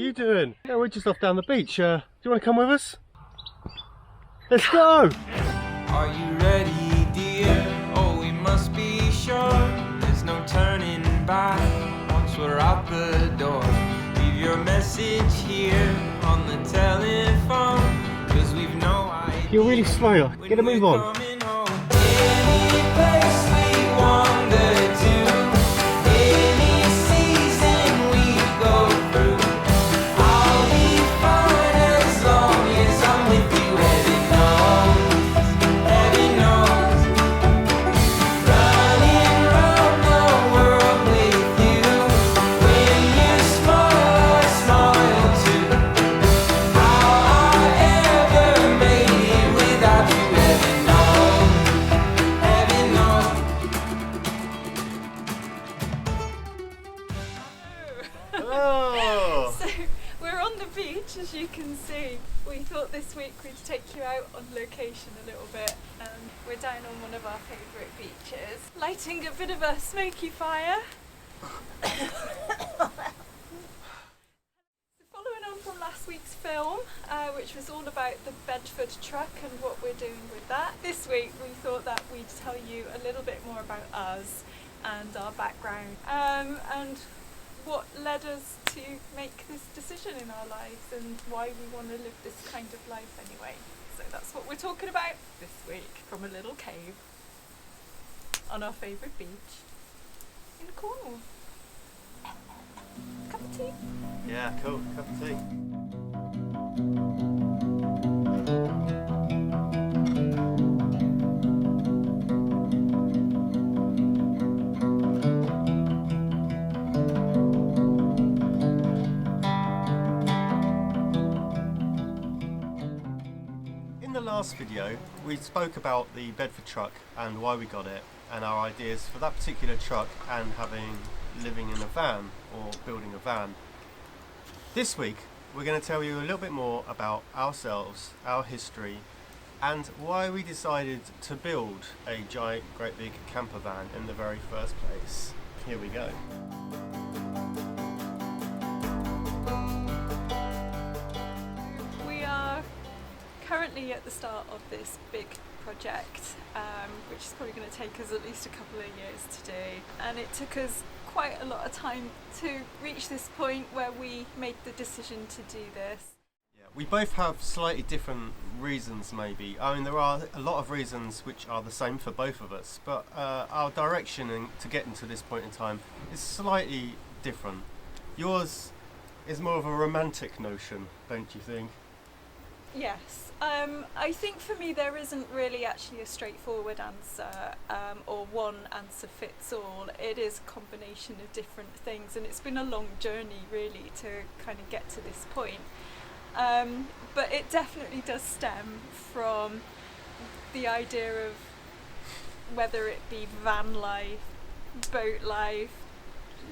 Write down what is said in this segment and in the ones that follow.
you doing? Yeah, we're just off down the beach. Do you want to come with us? Let's go! Are you ready, dear? Oh, we must be sure there's no turning back once we're out the door. Leave your message here on the telephone, 'cause we've no idea. You're really slow. Get a move on. Coming home. Any place we wander to, any season we go through, I'll be fine as long as I'm with you. Heaven knows, running round the world with you. When you smile, I smile too. How I ever made it without you. Heaven knows, Oh! So we're on the beach, as you can see. We thought this week we'd take you out on location a little bit. We're down on one of our favourite beaches, lighting a bit of a smoky fire. Following on from last week's film, which was all about the Bedford Truck and what we're doing with that, this week we thought that we'd tell you a little bit more about us and our background, and what led us to make this decision in our lives and why we want to live this kind of life anyway. So that's what we're talking about this week, from a little cave on our favourite beach in Cornwall. Cup of tea? Yeah, cool. Cup of tea. In the last video, we spoke about the Bedford Truck and why we got it, and our ideas for that particular truck and living in a van or building a van. This week we're going to tell you a little bit more about ourselves, our history, and why we decided to build a giant, great big camper van in the very first place. Here we go. We are currently at the start of this big project, which is probably going to take us at least a couple of years to do, and it took us quite a lot of time to reach this point where we made the decision to do this. Yeah, we both have slightly different reasons maybe. I mean, there are a lot of reasons which are the same for both of us, but our direction to getting to this point in time is slightly different. Yours is more of a romantic notion, don't you think? Yes, I think for me there isn't really actually a straightforward answer or one answer fits all. It is a combination of different things, and it's been a long journey really to kind of get to this point. But it definitely does stem from the idea of whether it be van life, boat life,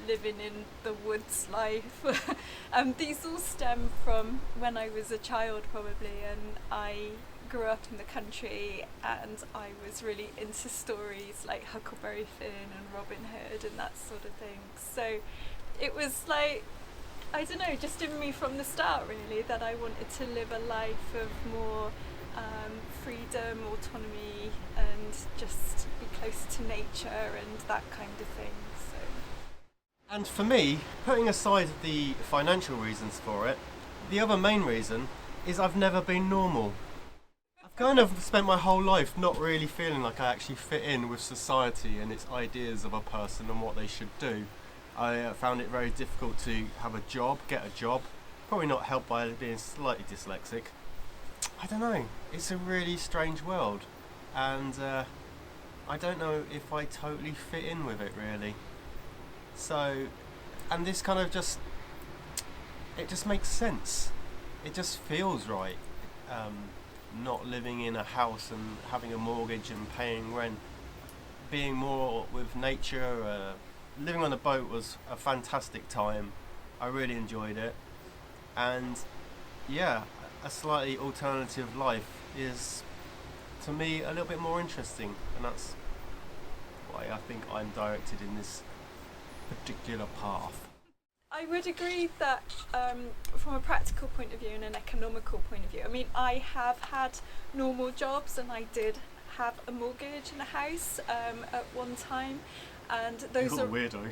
living in the woods life. These all stem from when I was a child probably, and I grew up in the country and I was really into stories like Huckleberry Finn and Robin Hood and that sort of thing. So it was like, I don't know, just in me from the start really, that I wanted to live a life of more freedom, autonomy, and just be closer to nature and that kind of thing. So. And for me, putting aside the financial reasons for it, the other main reason is I've never been normal. I've kind of spent my whole life not really feeling like I actually fit in with society and its ideas of a person and what they should do. I found it very difficult to have a job, get a job, probably not helped by being slightly dyslexic. I don't know, it's a really strange world, and I don't know if I totally fit in with it really. So, and this kind of it just makes sense. It just feels right. Not living in a house and having a mortgage and paying rent. Being more with nature. Living on a boat was a fantastic time. I really enjoyed it. And yeah, a slightly alternative life is, to me, a little bit more interesting. And that's why I think I'm directed in this particular path. I would agree that from a practical point of view and an economical point of view, I mean, I have had normal jobs and I did have a mortgage and a house at one time, and those You're are a weirdo.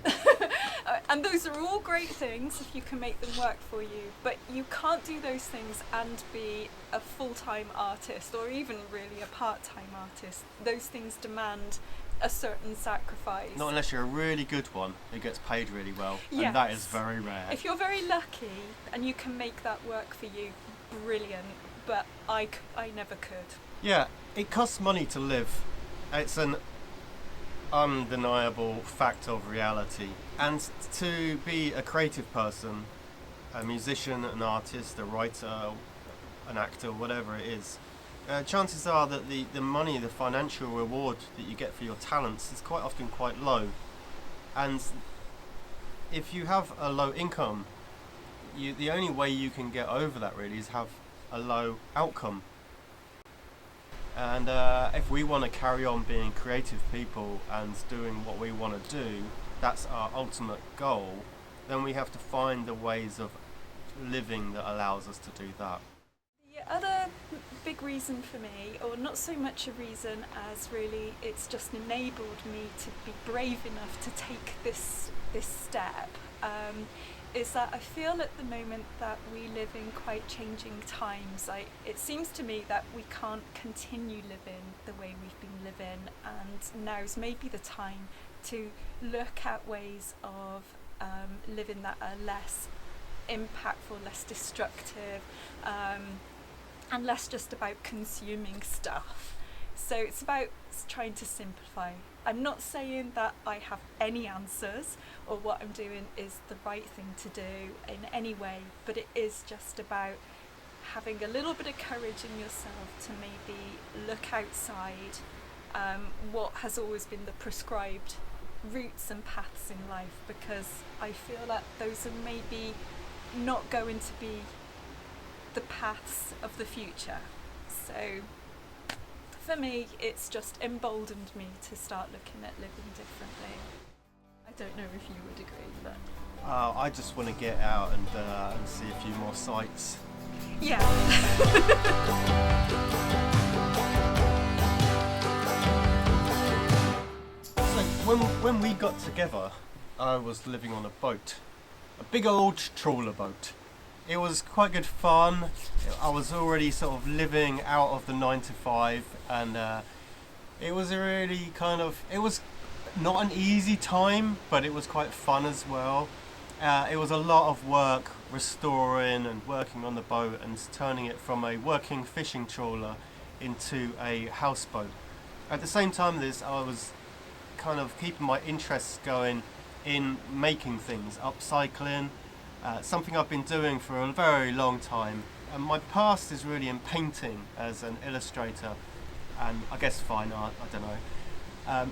and those are all great things if you can make them work for you, but you can't do those things and be a full-time artist or even really a part-time artist. Those things demand a certain sacrifice. Not unless you're a really good one who gets paid really well, Yes. and that is very rare. If you're very lucky and you can make that work for you, brilliant, but I never could. Yeah, it costs money to live. It's an undeniable fact of reality. And to be a creative person, a musician, an artist, a writer, an actor, whatever it is, chances are that the money, the financial reward that you get for your talents is quite often quite low. And if you have a low income, the only way you can get over that really is have a low outcome. And if we want to carry on being creative people and doing what we want to do, that's our ultimate goal, then we have to find the ways of living that allows us to do that. The other big reason for me, or not so much a reason as really it's just enabled me to be brave enough to take this step, is that I feel at the moment that we live in quite changing times. It seems to me that we can't continue living the way we've been living, and now's maybe the time to look at ways of living that are less impactful, less destructive, and less just about consuming stuff. So it's about trying to simplify. I'm not saying that I have any answers or what I'm doing is the right thing to do in any way, but it is just about having a little bit of courage in yourself to maybe look outside what has always been the prescribed routes and paths in life, because I feel that those are maybe not going to be the paths of the future. So for me, it's just emboldened me to start looking at living differently. I don't know if you would agree, but I just want to get out and see a few more sights. yeah. So when we got together, I was living on a boat, a big old trawler boat. It was quite good fun. I was already sort of living out of the 9 to 5, and it was a really it was not an easy time, but it was quite fun as well. It was a lot of work restoring and working on the boat and turning it from a working fishing trawler into a houseboat. At the same time I was kind of keeping my interests going in making things, upcycling, something I've been doing for a very long time. And my past is really in painting as an illustrator and I guess fine art, I don't know.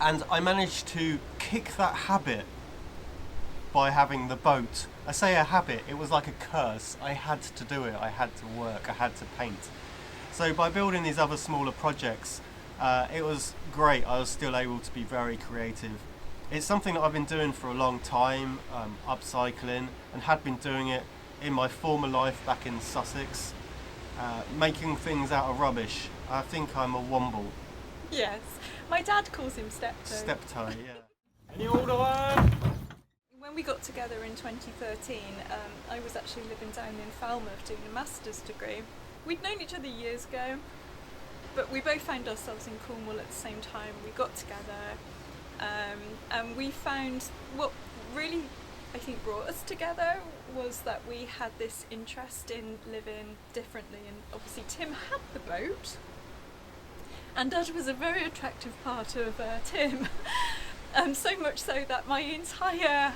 And I managed to kick that habit by having the boat. I say a habit, it was like a curse. I had to do it, I had to work, I had to paint. So by building these other smaller projects, it was great. I was still able to be very creative. It's something that I've been doing for a long time, upcycling, and had been doing it in my former life back in Sussex, making things out of rubbish. I think I'm a womble. Yes, my dad calls him Steptoe. Steptoe, yeah. Any older one? When we got together in 2013, I was actually living down in Falmouth doing a master's degree. We'd known each other years ago, but we both found ourselves in Cornwall at the same time. We got together, and we found what really, I think, brought us together was that we had this interest in living differently. And obviously Tim had the boat, and Dad was a very attractive part of Tim. So much so that my entire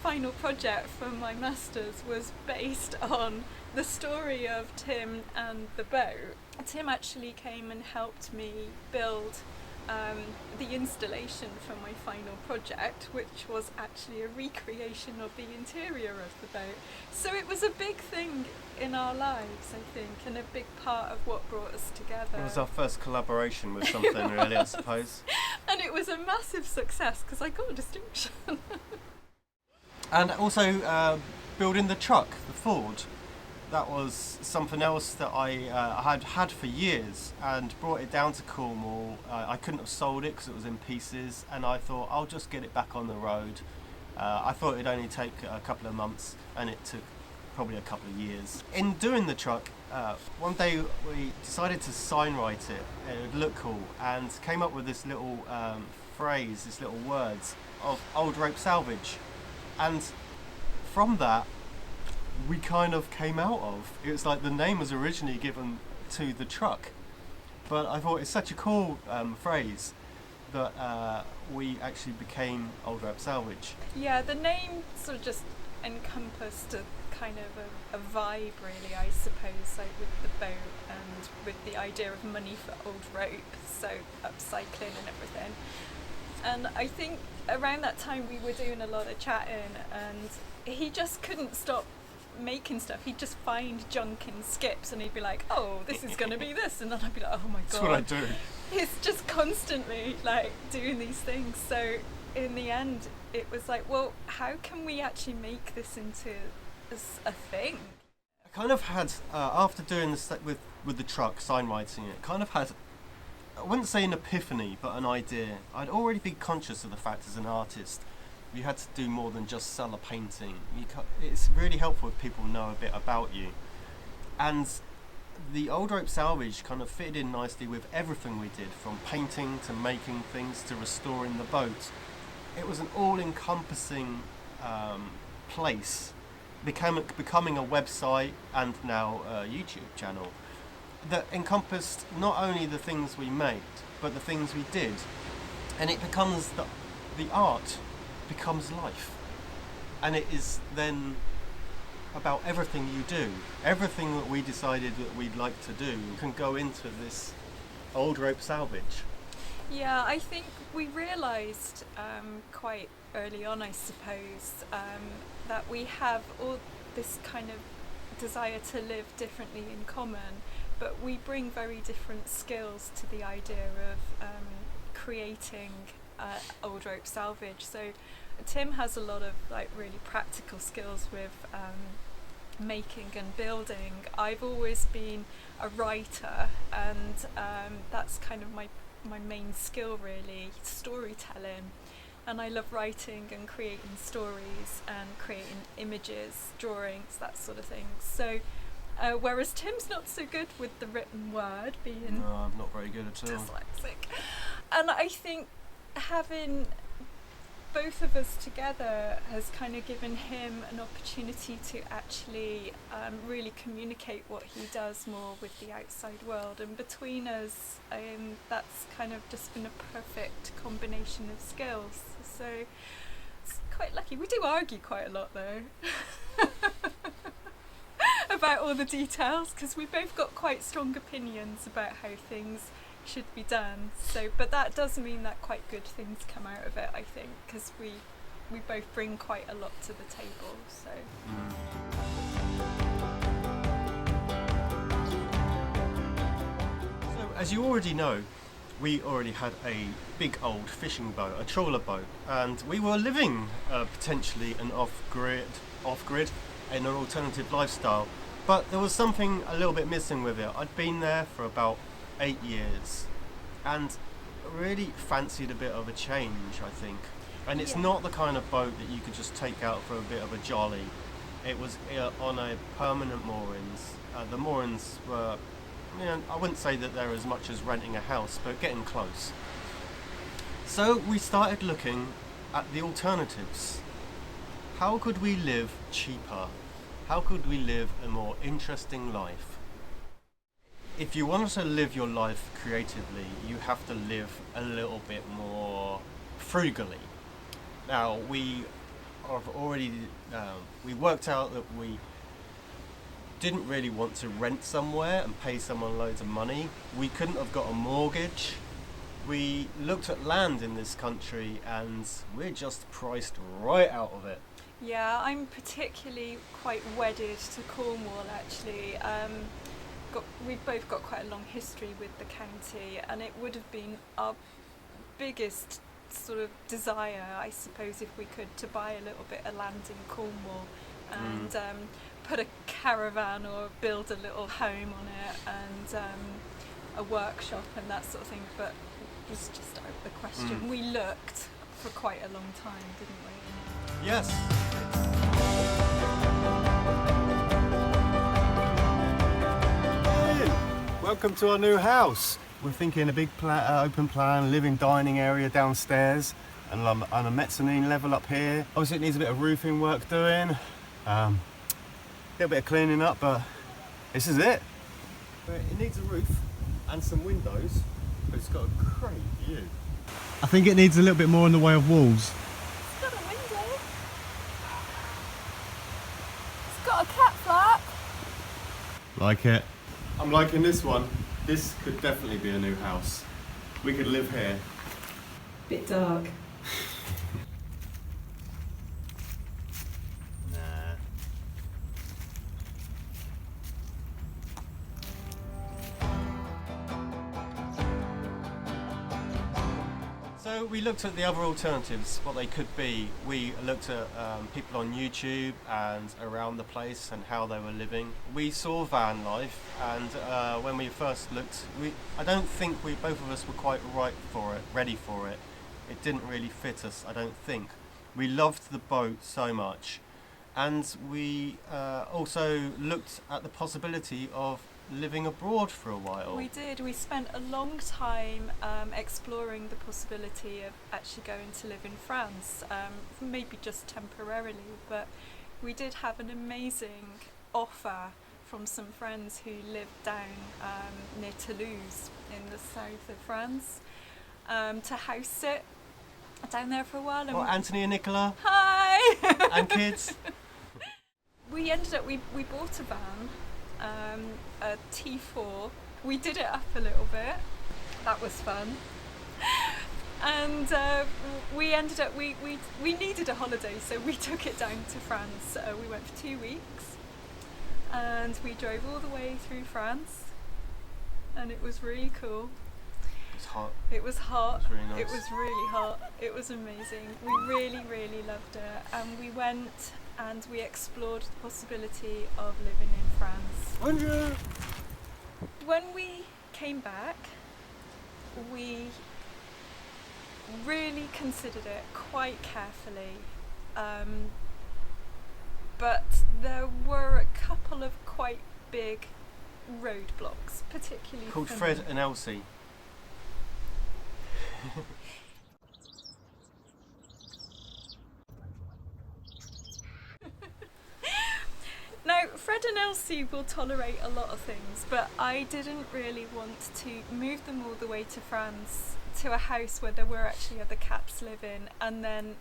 final project for my master's was based on the story of Tim and the boat. Tim actually came and helped me build the installation for my final project, which was actually a recreation of the interior of the boat. So it was a big thing in our lives, I think, and a big part of what brought us together. It was our first collaboration with something really, I suppose. And it was a massive success because I got a distinction. And also building the truck, the Ford. That was something else that I had for years, and brought it down to Cornwall. I couldn't have sold it because it was in pieces, and I thought I'll just get it back on the road. I thought it'd only take a couple of months, and it took probably a couple of years. In doing the truck, one day we decided to sign write it. It would look cool, and came up with this little phrase, this little words of old rope salvage, and from that we kind of came out of. It was like the name was originally given to the truck, but I thought it's such a cool phrase that we actually became Old Rope Salvage. Yeah, the name sort of just encompassed a kind of a vibe, really, I suppose, like with the boat and with the idea of money for old rope, so upcycling and everything. And I think around that time we were doing a lot of chatting, and he just couldn't stop making stuff. He'd just find junk in skips and he'd be like, oh, this is going to be this, and then I'd be like, oh my god. That's what I do. He's just constantly like doing these things. So in the end it was like, well, how can we actually make this into a thing? I kind of had, after doing this with the truck, sign writing it, kind of had, I wouldn't say an epiphany, but an idea. I'd already been conscious of the fact as an artist you had to do more than just sell a painting. It's really helpful if people know a bit about you. And the Old Rope Salvage kind of fitted in nicely with everything we did, from painting to making things to restoring the boat. It was an all-encompassing place, becoming a website and now a YouTube channel that encompassed not only the things we made, but the things we did. And it becomes the art becomes life, and it is then about everything you do. Everything that we decided that we'd like to do can go into this Old Rope Salvage. Yeah, I think we realised quite early on, I suppose, that we have all this kind of desire to live differently in common, but we bring very different skills to the idea of creating Old Rope Salvage. So Tim has a lot of like really practical skills with making and building. I've always been a writer, and that's kind of my main skill, really, storytelling. And I love writing and creating stories and creating images, drawings, that sort of thing. So whereas Tim's not so good with the written word, being No, I'm not very good at all. dyslexic. And I think having both of us together has kind of given him an opportunity to actually really communicate what he does more with the outside world, and between us that's kind of just been a perfect combination of skills. So it's quite lucky. We do argue quite a lot though about all the details, because we both got quite strong opinions about how things should be done. So, but that does mean that quite good things come out of it, I think, because we both bring quite a lot to the table. So. So, as you already know, we already had a big old fishing boat, a trawler boat, and we were living potentially an off-grid, in an alternative lifestyle. But there was something a little bit missing with it. I'd been there for about 8 years and really fancied a bit of a change, I think. And it's not the kind of boat that you could just take out for a bit of a jolly. It was on a permanent moorings. The moorings were, I wouldn't say that they're as much as renting a house, but getting close. So we started looking at the alternatives. How could we live cheaper? How could we live a more interesting life? If you want to live your life creatively, you have to live a little bit more frugally. Now, we have already, we worked out that we didn't really want to rent somewhere and pay someone loads of money. We couldn't have got a mortgage. We looked at land in this country and we're just priced right out of it. Yeah, I'm particularly quite wedded to Cornwall, actually. We've both got quite a long history with the county, and it would have been our biggest sort of desire, I suppose, if we could, to buy a little bit of land in Cornwall and put a caravan or build a little home on it and a workshop and that sort of thing, but it was just out of the question. We looked for quite a long time, didn't we? Yes. Hey, welcome to our new house. We're thinking a big open plan, living dining area downstairs and on a mezzanine level up here. Obviously it needs a bit of roofing work doing, a little bit of cleaning up, but this is it. It needs a roof and some windows, but it's got a great view. I think it needs a little bit more in the way of walls. It's got a window. It's got a cat flap. Like it. I'm liking this one. This could definitely be a new house. We could live here. Bit dark. Nah. So we looked at the other alternatives, what they could be. We looked at people on YouTube and around the place and how they were living. We saw van life, and when we first looked, I don't think both of us were quite ready for it. It didn't really fit us, I don't think. We loved the boat so much, and we also looked at the possibility of living abroad for a while. We did. We spent a long time exploring the possibility of actually going to live in France, maybe just temporarily, but we did have an amazing offer from some friends who lived down near Toulouse in the south of France, to house sit down there for a while. And Anthony and Nicola. Hi! And kids. We ended up, we bought a van, a T4. We did it up a little bit. That was fun. And we ended up, we needed a holiday, so we took it down to France. We went for 2 weeks and we drove all the way through France, and it was really cool. It was hot. It was hot. It was really nice. It was really hot. It was amazing. We really, really loved it. And we went and we explored the possibility of living in France. Bonjour. When we came back, we really considered it quite carefully. But there were a couple of quite big roadblocks, particularly Called for Fred me. and Elsie. Now, Fred and Elsie will tolerate a lot of things, but I didn't really want to move them all the way to France, to a house where there were actually other cats living, and then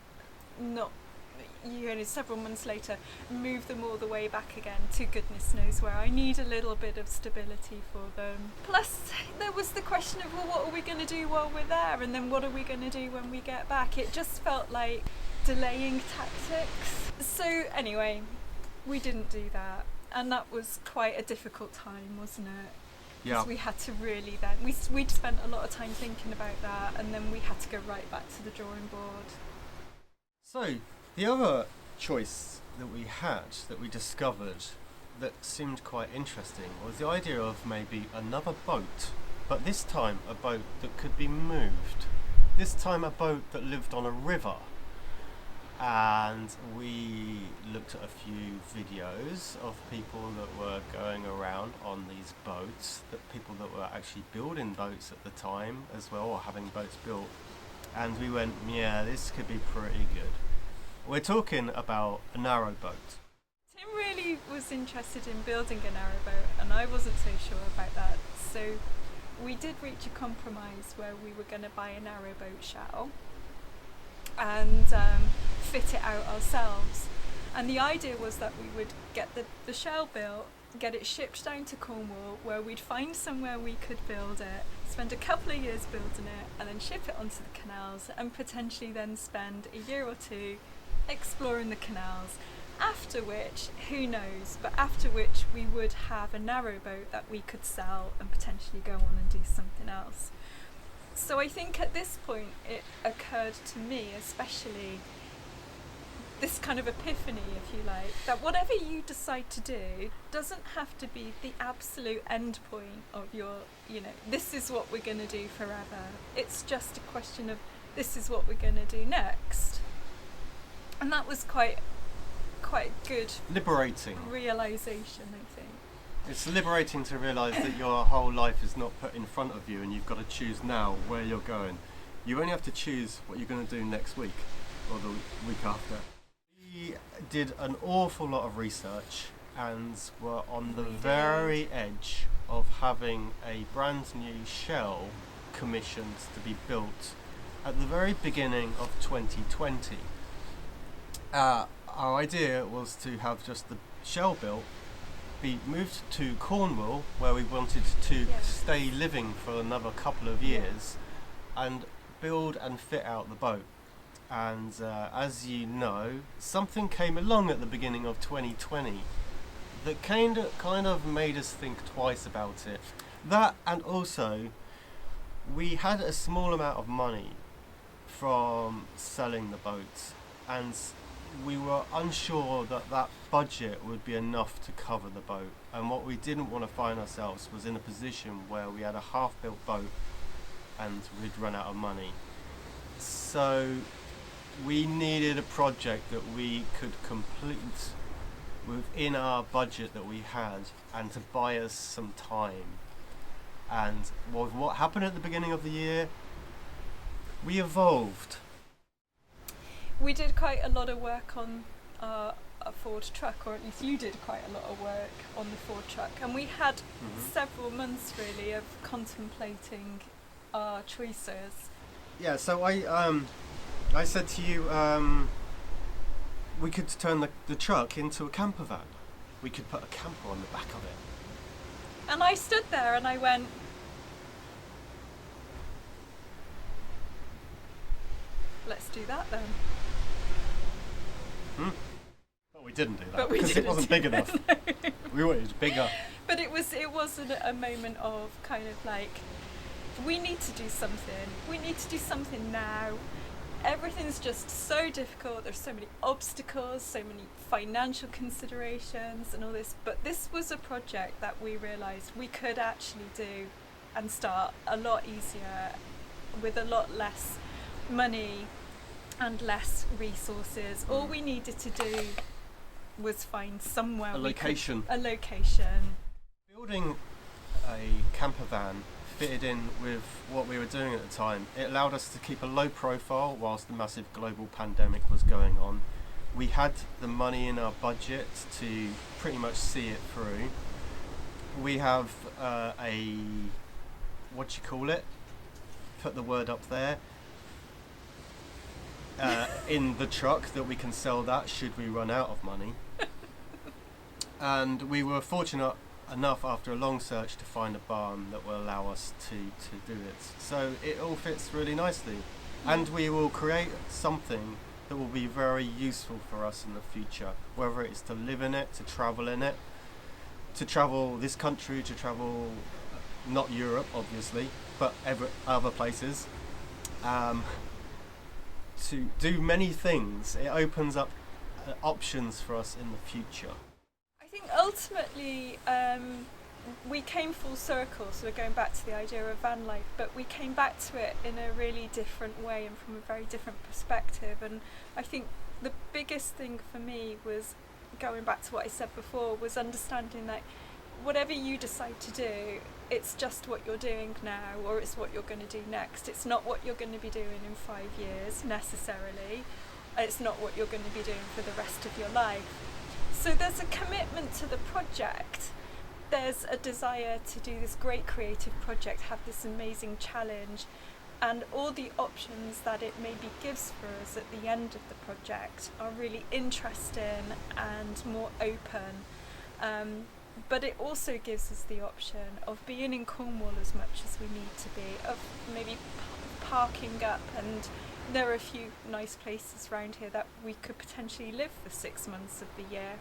several months later, move them all the way back again to goodness knows where. I need a little bit of stability for them. Plus, there was the question of, well, what are we going to do while we're there, and then what are we going to do when we get back? It just felt like delaying tactics. So anyway, we didn't do that, and that was quite a difficult time, wasn't it? Yeah. Because we had to really then, we'd spent a lot of time thinking about that, and then we had to go right back to the drawing board. So, the other choice that we had, that we discovered, that seemed quite interesting, was the idea of maybe another boat, but this time a boat that could be moved. This time a boat that lived on a river. And we looked at a few videos of people that were going around on these boats, people that were actually building boats at the time as well, or having boats built. And we went, yeah, this could be pretty good. We're talking about a narrow boat. Tim really was interested in building a narrowboat, and I wasn't so sure about that. So we did reach a compromise where we were going to buy a narrowboat shell and fit it out ourselves. And the idea was that we would get the shell built, get it shipped down to Cornwall, where we'd find somewhere we could build it, spend a couple of years building it, and then ship it onto the canals, and potentially then spend a year or two exploring the canals. After which, who knows, but after which we would have a narrowboat that we could sell and potentially go on and do something else. So I think at this point it occurred to me, especially, this kind of epiphany, if you like, that whatever you decide to do doesn't have to be the absolute end point of your, this is what we're going to do forever. It's just a question of this is what we're going to do next. And that was quite good Liberating. realisation, I think. It's liberating to realise that your whole life is not put in front of you and you've got to choose now where you're going. You only have to choose what you're going to do next week or the week after. We did an awful lot of research and were on the very edge of having a brand new shell commissioned to be built at the very beginning of 2020. Our idea was to have just the shell built, be moved to Cornwall, where we wanted to stay living for another couple of years, and build and fit out the boat. And as you know, something came along at the beginning of 2020 that kind of made us think twice about it. That, and also we had a small amount of money from selling the boat, and we were unsure that budget would be enough to cover the boat. And what we didn't want to find ourselves was in a position where we had a half-built boat and we'd run out of money. So we needed a project that we could complete within our budget that we had and to buy us some time. And what happened at the beginning of the year, we evolved. We did quite a lot of work on a Ford truck, or at least you did quite a lot of work on the Ford truck, and we had several months really of contemplating our choices. Yeah, so I said to you, we could turn the truck into a camper van. We could put a camper on the back of it. And I stood there and I went, let's do that then. But we didn't do that But we because it didn't wasn't do big it, enough. We wanted it bigger. But it was a moment of kind of like, we need to do something. We need to do something now. Everything's just so difficult. There's so many obstacles, so many financial considerations and all this. But this was a project that we realised we could actually do and start a lot easier with a lot less money and less resources. All we needed to do was find somewhere A location. Building a camper van fitted in with what we were doing at the time. It allowed us to keep a low profile whilst the massive global pandemic was going on. We had the money in our budget to pretty much see it through. We have put the word up there, in the truck that we can sell that should we run out of money. And we were fortunate enough after a long search to find a barn that will allow us to do it. So it all fits really nicely. And we will create something that will be very useful for us in the future, whether it's to live in it, to travel in it, to travel this country, to travel, not Europe obviously, but other places. To do many things. It opens up options for us in the future. I think ultimately we came full circle, so we're going back to the idea of van life, but we came back to it in a really different way and from a very different perspective. And I think the biggest thing for me was, going back to what I said before, was understanding that whatever you decide to do, it's just what you're doing now, or it's what you're going to do next. It's not what you're going to be doing in 5 years necessarily. It's not what you're going to be doing for the rest of your life. So there's a commitment to the project. There's a desire to do this great creative project, have this amazing challenge, and all the options that it maybe gives for us at the end of the project are really interesting and more open. But it also gives us the option of being in Cornwall as much as we need to be, of maybe parking up, and there are a few nice places around here that we could potentially live for 6 months of the year.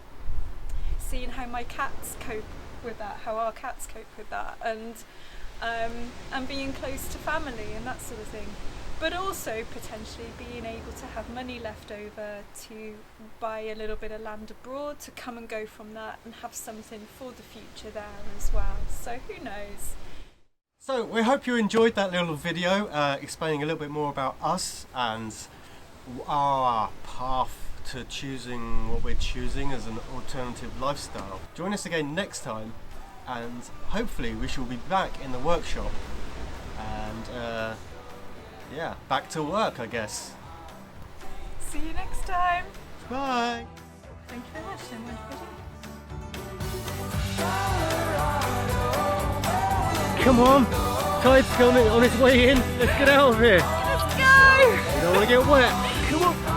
Seeing how my cats cope with that, how our cats cope with that, and and being close to family and that sort of thing. But also potentially being able to have money left over to buy a little bit of land abroad, to come and go from that and have something for the future there as well. So who knows? So we hope you enjoyed that little video explaining a little bit more about us and our path to choosing what we're choosing as an alternative lifestyle. Join us again next time, and hopefully we shall be back in the workshop and yeah, back to work, I guess. See you next time. Bye. Thank you very much. And Come on, tide's coming on its way in. Let's get out of here. let's go. You don't want to get wet. Come on.